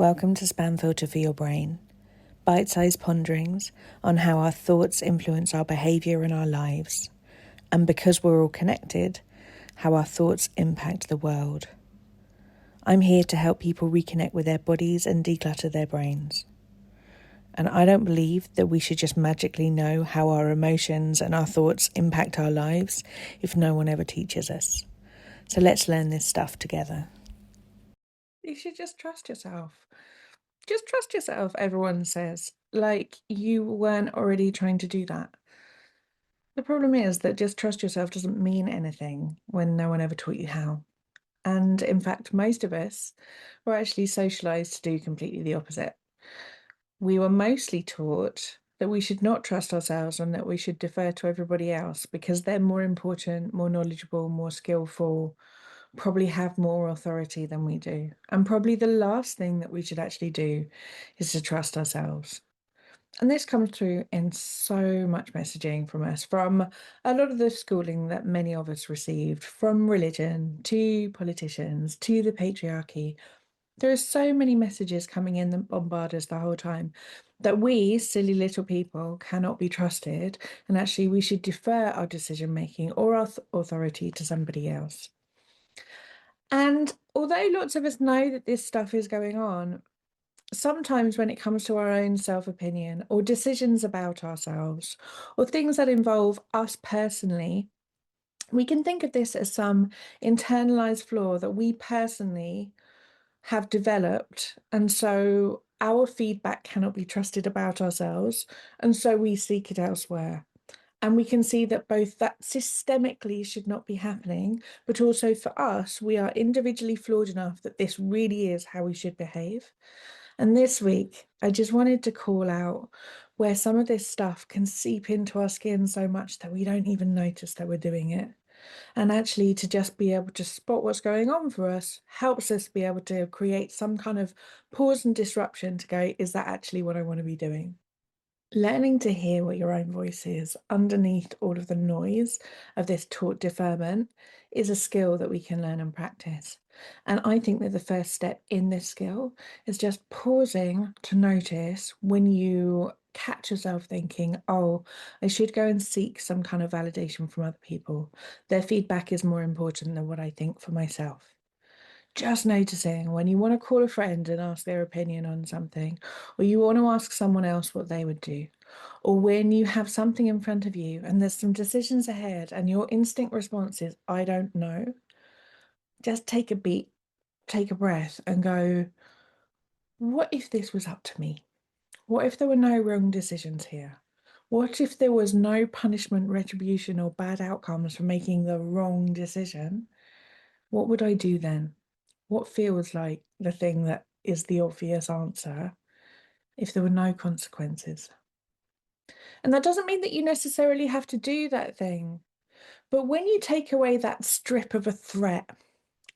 Welcome to Spam Filter for Your Brain, bite-sized ponderings on how our thoughts influence our behaviour and our lives, and because we're all connected, how our thoughts impact the world. I'm here to help people reconnect with their bodies and declutter their brains. And I don't believe that we should just magically know how our emotions and our thoughts impact our lives if no one ever teaches us. So let's learn this stuff together. You should just trust yourself. Just trust yourself, everyone says. Like you weren't already trying to do that. The problem is that just trust yourself doesn't mean anything when no one ever taught you how. And in fact, most of us were actually socialized to do completely the opposite. We were mostly taught that we should not trust ourselves and that we should defer to everybody else because they're more important, more knowledgeable, more skillful, probably have more authority than we do. And probably the last thing that we should actually do is to trust ourselves. And this comes through in so much messaging from us, from a lot of the schooling that many of us received, from religion to politicians to the patriarchy. There are so many messages coming in that bombard us the whole time that we, silly little people, cannot be trusted. And actually, we should defer our decision making or our authority to somebody else. And although lots of us know that this stuff is going on, sometimes when it comes to our own self-opinion or decisions about ourselves or things that involve us personally, we can think of this as some internalized flaw that we personally have developed. And so our feedback cannot be trusted about ourselves. And so we seek it elsewhere. And we can see that both that systemically should not be happening, but also for us, we are individually flawed enough that this really is how we should behave. And this week, I just wanted to call out where some of this stuff can seep into our skin so much that we don't even notice that we're doing it. And actually, to just be able to spot what's going on for us helps us be able to create some kind of pause and disruption to go, is that actually what I want to be doing? Learning to hear what your own voice is underneath all of the noise of this taught deferment is a skill that we can learn and practice. And I think that the first step in this skill is just pausing to notice when you catch yourself thinking, oh, I should go and seek some kind of validation from other people. Their feedback is more important than what I think for myself. Just noticing when you want to call a friend and ask their opinion on something, or you want to ask someone else what they would do, or when you have something in front of you and there's some decisions ahead and your instinct response is, I don't know, just take a beat, take a breath and go, what if this was up to me? What if there were no wrong decisions here? What if there was no punishment, retribution, or bad outcomes for making the wrong decision? What would I do then? What feels like the thing that is the obvious answer if there were no consequences? And that doesn't mean that you necessarily have to do that thing. But when you take away that strip of a threat,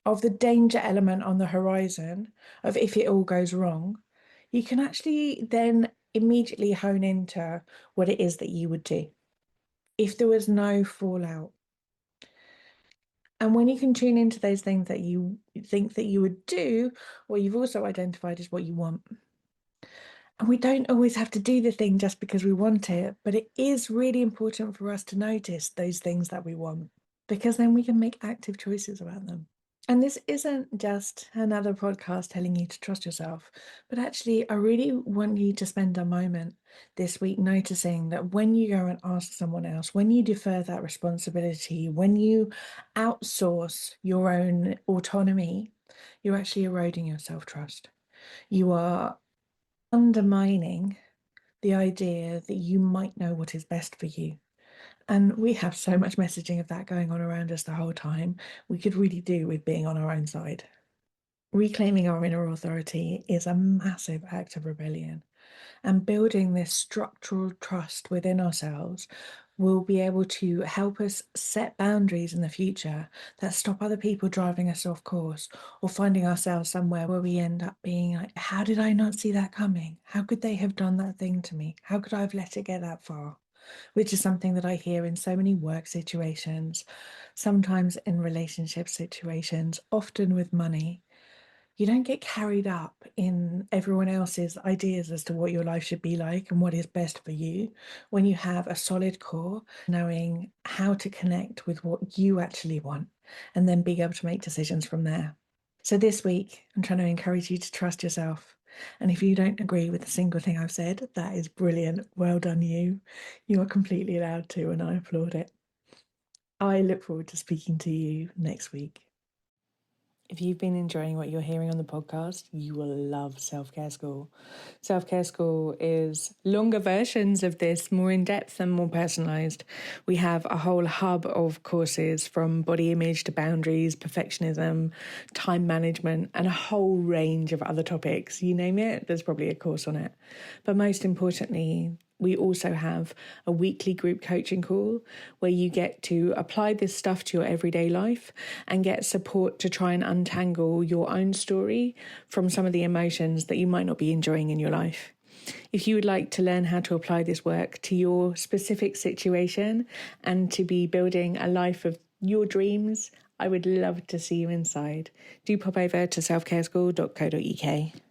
of the danger element on the horizon, of if it all goes wrong, you can actually then immediately hone into what it is that you would do if there was no fallout. And when you can tune into those things that you think that you would do, what you've also identified is what you want. And we don't always have to do the thing just because we want it, but it is really important for us to notice those things that we want, because then we can make active choices about them. And this isn't just another podcast telling you to trust yourself, but actually, I really want you to spend a moment this week noticing that when you go and ask someone else, when you defer that responsibility, when you outsource your own autonomy, you're actually eroding your self-trust. You are undermining the idea that you might know what is best for you. And we have so much messaging of that going on around us the whole time. We could really do with being on our own side. Reclaiming our inner authority is a massive act of rebellion. And building this structural trust within ourselves will be able to help us set boundaries in the future that stop other people driving us off course or finding ourselves somewhere where we end up being like, how did I not see that coming? How could they have done that thing to me? How could I have let it get that far? Which is something that I hear in so many work situations, sometimes in relationship situations, often with money. You don't get carried up in everyone else's ideas as to what your life should be like and what is best for you when you have a solid core, knowing how to connect with what you actually want and then being able to make decisions from there. So this week, I'm trying to encourage you to trust yourself. And if you don't agree with a single thing I've said, that is brilliant. Well done, you. You are completely allowed to, and I applaud it. I look forward to speaking to you next week. If you've been enjoying what you're hearing on the podcast, you will love Self-Care School. Self-Care School is longer versions of this, more in-depth and more personalised. We have a whole hub of courses from body image to boundaries, perfectionism, time management, and a whole range of other topics. You name it, there's probably a course on it. But most importantly, we also have a weekly group coaching call where you get to apply this stuff to your everyday life and get support to try and untangle your own story from some of the emotions that you might not be enjoying in your life. If you would like to learn how to apply this work to your specific situation and to be building a life of your dreams, I would love to see you inside. Do pop over to selfcareschool.co.uk.